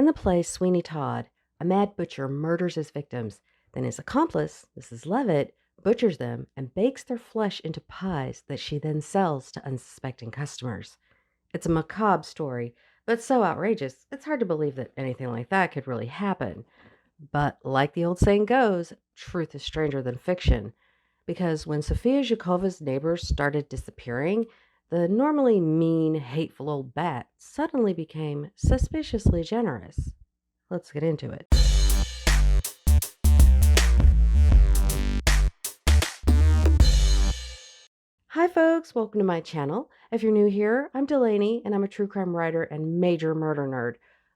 In the play Sweeney Todd, a mad butcher murders his victims. Then his accomplice, Mrs. Levitt, butchers them and bakes their flesh into pies that she then sells to unsuspecting customers. It's a macabre story, but so outrageous, it's hard to believe that anything like that could really happen. But like the old saying goes, truth is stranger than fiction. Because when Sofya Zhukova's neighbors started disappearing, the normally mean, hateful old bat suddenly became suspiciously generous. Let's get into it. Hi, folks. Welcome to my channel. If you're new here, I'm Delaney, and I'm a true crime writer and major murder nerd.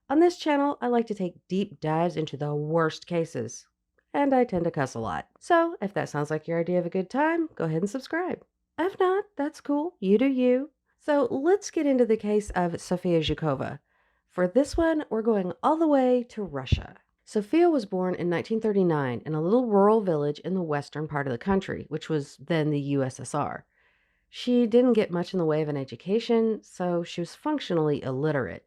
On this channel, I like to take deep dives into the worst cases, and I tend to cuss a lot. So, if that sounds like your idea of a good time, go ahead and subscribe. If not, that's cool. You do you. So, let's get into the case of Sofya Zhukova. For this one, we're going all the way to Russia. Sofya was born in 1939 in a little rural village in the western part of the country, which was then the USSR. She didn't get much in the way of an education, so she was functionally illiterate.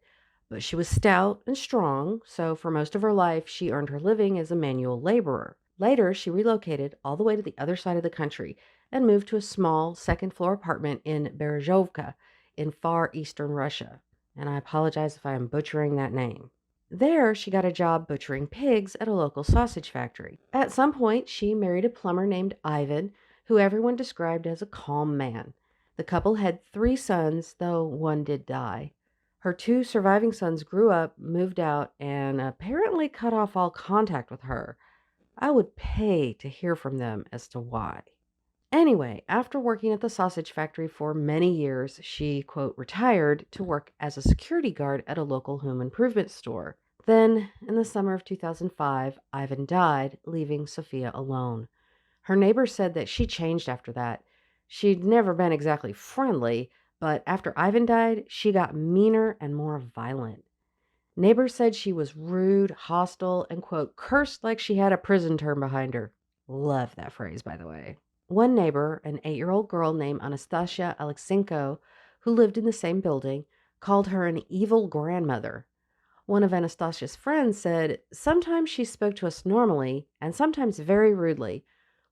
But she was stout and strong, so for most of her life, she earned her living as a manual laborer. Later, she relocated all the way to the other side of the country and moved to a small second-floor apartment in Berezovka in far eastern Russia. And I apologize if I am butchering that name. There, she got a job butchering pigs at a local sausage factory. At some point, she married a plumber named Ivan, who everyone described as a calm man. The couple had 3 sons, though one did die. Her 2 surviving sons grew up, moved out, and apparently cut off all contact with her. I would pay to hear from them as to why. Anyway, after working at the sausage factory for many years, she, quote, retired to work as a security guard at a local home improvement store. Then, in the summer of 2005, Ivan died, leaving Sofya alone. Her neighbors said that she changed after that. She'd never been exactly friendly, but after Ivan died, she got meaner and more violent. Neighbors said she was rude, hostile, and, quote, cursed like she had a prison term behind her. Love that phrase, by the way. One neighbor, an 8-year-old girl named Anastasia Alexenko, who lived in the same building, called her an evil grandmother. One of Anastasia's friends said, sometimes she spoke to us normally and sometimes very rudely.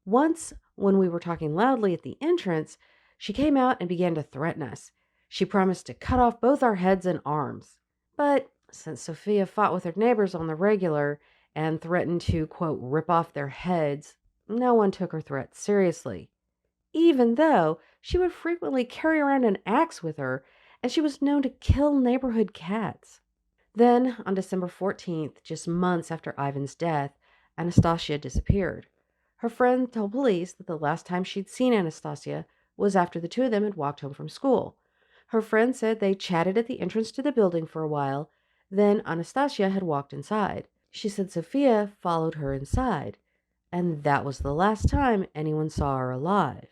Once, when we were talking loudly at the entrance, she came out and began to threaten us. She promised to cut off both our heads and arms. But since Sofya fought with her neighbors on the regular and threatened to, quote, rip off their heads, no one took her threats seriously. Even though she would frequently carry around an axe with her, and she was known to kill neighborhood cats. Then, on December 14th, just months after Ivan's death, Anastasia disappeared. Her friend told police that the last time she'd seen Anastasia was after the 2 of them had walked home from school. Her friend said they chatted at the entrance to the building for a while, then Anastasia had walked inside. She said Sofya followed her inside, and that was the last time anyone saw her alive.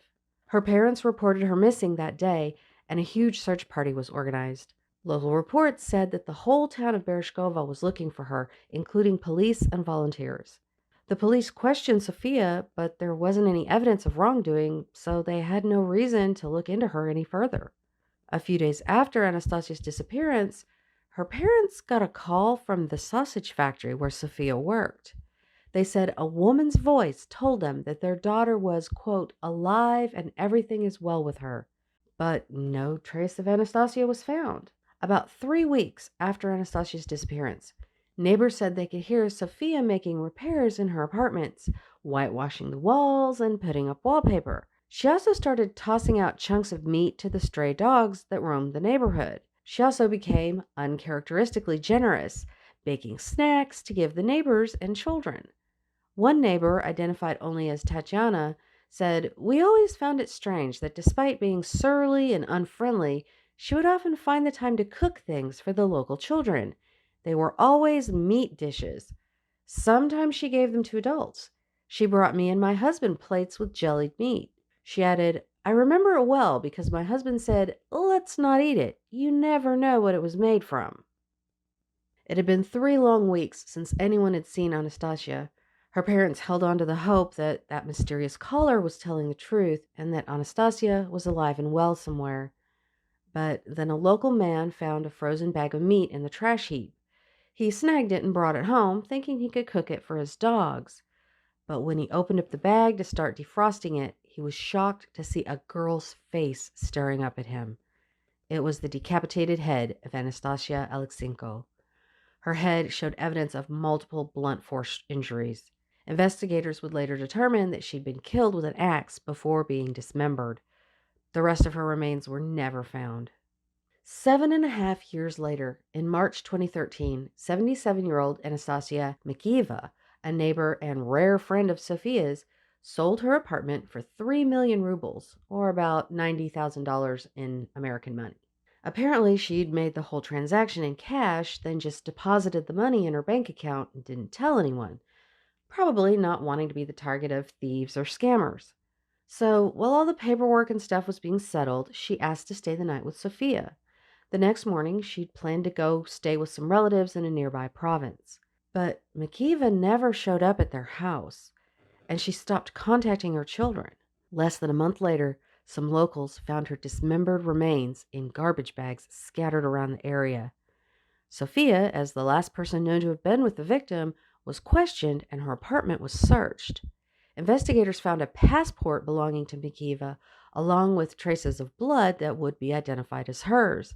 Her parents reported her missing that day, and a huge search party was organized. Local reports said that the whole town of Berezovka was looking for her, including police and volunteers. The police questioned Sofya, but there wasn't any evidence of wrongdoing, so they had no reason to look into her any further. A few days after Anastasia's disappearance, her parents got a call from the sausage factory where Sofya worked. They said a woman's voice told them that their daughter was, quote, alive and everything is well with her. But no trace of Anastasia was found. About 3 weeks after Anastasia's disappearance, neighbors said they could hear Sofya making repairs in her apartments, whitewashing the walls and putting up wallpaper. She also started tossing out chunks of meat to the stray dogs that roamed the neighborhood. She also became uncharacteristically generous, baking snacks to give the neighbors and children. One neighbor, identified only as Tatiana, said, we always found it strange that despite being surly and unfriendly, she would often find the time to cook things for the local children. They were always meat dishes. Sometimes she gave them to adults. She brought me and my husband plates with jellied meat. She added, I remember it well because my husband said, let's not eat it. You never know what it was made from. It had been 3 long weeks since anyone had seen Anastasia. Her parents held on to the hope that that mysterious caller was telling the truth and that Anastasia was alive and well somewhere. But then a local man found a frozen bag of meat in the trash heap. He snagged it and brought it home, thinking he could cook it for his dogs. But when he opened up the bag to start defrosting it, he was shocked to see a girl's face staring up at him. It was the decapitated head of Anastasia Alexenko. Her head showed evidence of multiple blunt force injuries. Investigators would later determine that she'd been killed with an axe before being dismembered. The rest of her remains were never found. 7.5 years later, in March 2013, 77-year-old Anastasia Mikieva, a neighbor and rare friend of Sofya's, sold her apartment for 3 million rubles, or about $90,000 in American money. Apparently, she'd made the whole transaction in cash, then just deposited the money in her bank account and didn't tell anyone, probably not wanting to be the target of thieves or scammers. So, while all the paperwork and stuff was being settled, she asked to stay the night with Sofya. The next morning, she'd planned to go stay with some relatives in a nearby province. But Mikieva never showed up at their house, and she stopped contacting her children. Less than a month later, some locals found her dismembered remains in garbage bags scattered around the area. Sofya, as the last person known to have been with the victim, was questioned and her apartment was searched. Investigators found a passport belonging to Mikieva, along with traces of blood that would be identified as hers.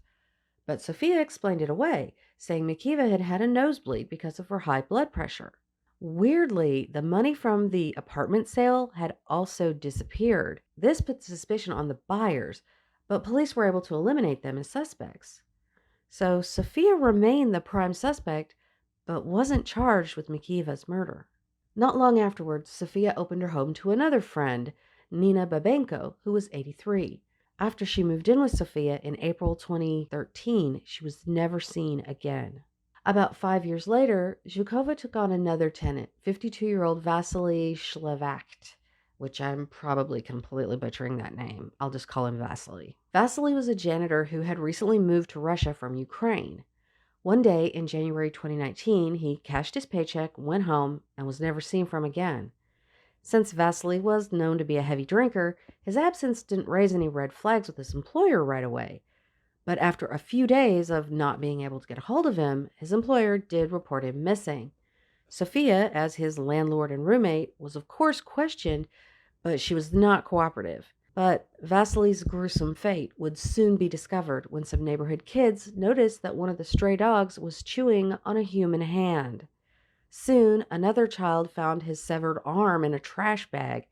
But Sofya explained it away, saying Mikieva had had a nosebleed because of her high blood pressure. Weirdly, the money from the apartment sale had also disappeared. This put suspicion on the buyers, but police were able to eliminate them as suspects. So Sofya remained the prime suspect, but wasn't charged with Mikieva's murder. Not long afterwards, Sofya opened her home to another friend, Nina Babenko, who was 83. After she moved in with Sofya in April 2013, she was never seen again. About 5 years later, Zhukova took on another tenant, 52-year-old Vasily Shlevakt, which I'm probably completely butchering that name. I'll just call him Vasily. Vasily was a janitor who had recently moved to Russia from Ukraine. One day in January 2019, he cashed his paycheck, went home, and was never seen from again. Since Vasily was known to be a heavy drinker, his absence didn't raise any red flags with his employer right away. But after a few days of not being able to get a hold of him, his employer did report him missing. Sofya, as his landlord and roommate, was of course questioned, but she was not cooperative. But Vasily's gruesome fate would soon be discovered when some neighborhood kids noticed that one of the stray dogs was chewing on a human hand. Soon, another child found his severed arm in a trash bag,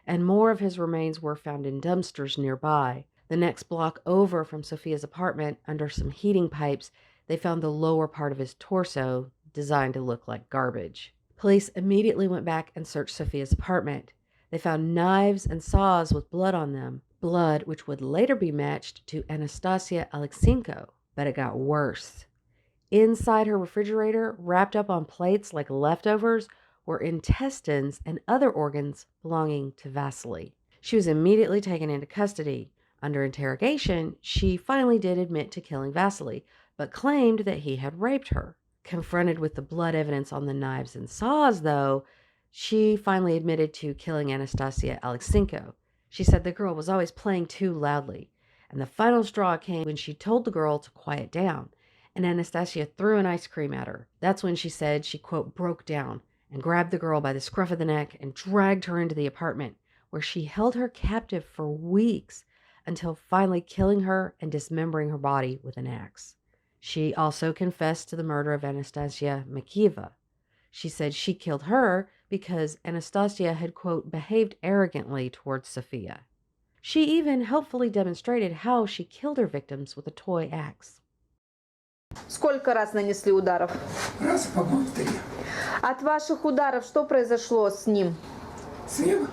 and more of his remains were found in dumpsters nearby. The next block over from Sofya's apartment, under some heating pipes, they found the lower part of his torso, designed to look like garbage. Police immediately went back and searched Sofya's apartment. They found knives and saws with blood on them, blood which would later be matched to Anastasia Alexenko. But it got worse. Inside her refrigerator, wrapped up on plates like leftovers, were intestines and other organs belonging to Vasily. She was immediately taken into custody. Under interrogation, she finally did admit to killing Vasily, but claimed that he had raped her. Confronted with the blood evidence on the knives and saws, though, she finally admitted to killing Anastasia Alexenko. She said the girl was always playing too loudly, and the final straw came when she told the girl to quiet down, and Anastasia threw an ice cream at her. That's when she said she, quote, broke down and grabbed the girl by the scruff of the neck and dragged her into the apartment, where she held her captive for weeks until finally killing her and dismembering her body with an axe. She also confessed to the murder of Anastasia Mikieva. She said she killed her because Anastasia had, quote, behaved arrogantly towards Sofya. She even helpfully demonstrated how she killed her victims with a toy axe. Сколько раз нанесли ударов? Раз, по-моему, 3. От ваших ударов что произошло с ним? С ним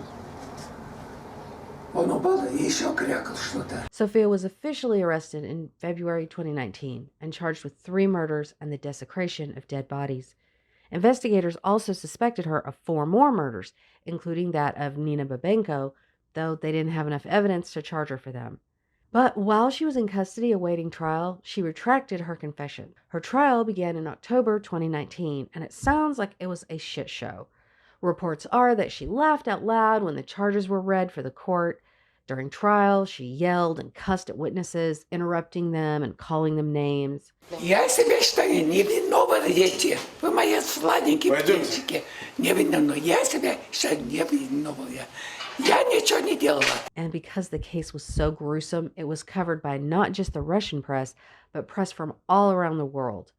он упал и еще крякал что-то. Sofya was officially arrested in February 2019 and charged with 3 murders and the desecration of dead bodies. Investigators also suspected her of 4 more murders, including that of Nina Babenko, though they didn't have enough evidence to charge her for them. But while she was in custody awaiting trial, she retracted her confession. Her trial began in October 2019, and it sounds like it was a shit show. Reports are that she laughed out loud when the charges were read for the court. During trial, she yelled and cussed at witnesses, interrupting them and calling them names. Я себя считаю невиновной, дети. Вы мои сладенькие птенчики. Невиновной. Я себя считаю невиновной. Я ничего не делала. And because the case was so gruesome, it was covered by not just the Russian press, but press from all around the world.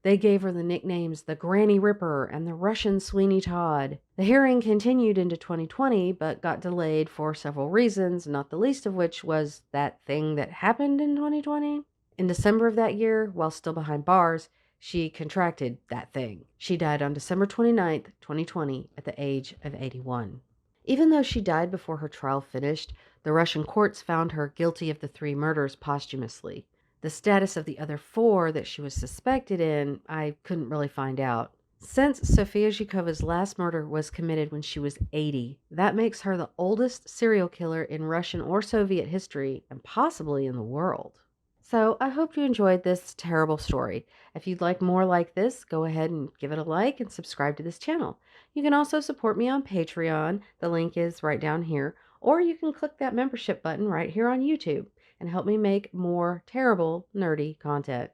They gave her the nicknames the Granny Ripper and the Russian Sweeney Todd. The hearing continued into 2020, but got delayed for several reasons, not the least of which was that thing that happened in 2020. In December of that year, while still behind bars, she contracted that thing. She died on December 29th, 2020, at the age of 81. Even though she died before her trial finished, the Russian courts found her guilty of the 3 murders posthumously. The status of the other 4 that she was suspected in, I couldn't really find out. Since Sofya Zhukova's last murder was committed when she was 80, that makes her the oldest serial killer in Russian or Soviet history, and possibly in the world. So I hope you enjoyed this terrible story. If you'd like more like this, go ahead and give it a like and subscribe to this channel. You can also support me on Patreon. The link is right down here. Or you can click that membership button right here on YouTube and help me make more terrible, nerdy content.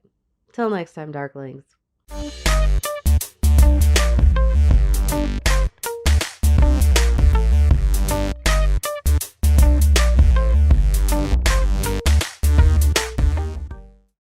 Till next time, Darklings.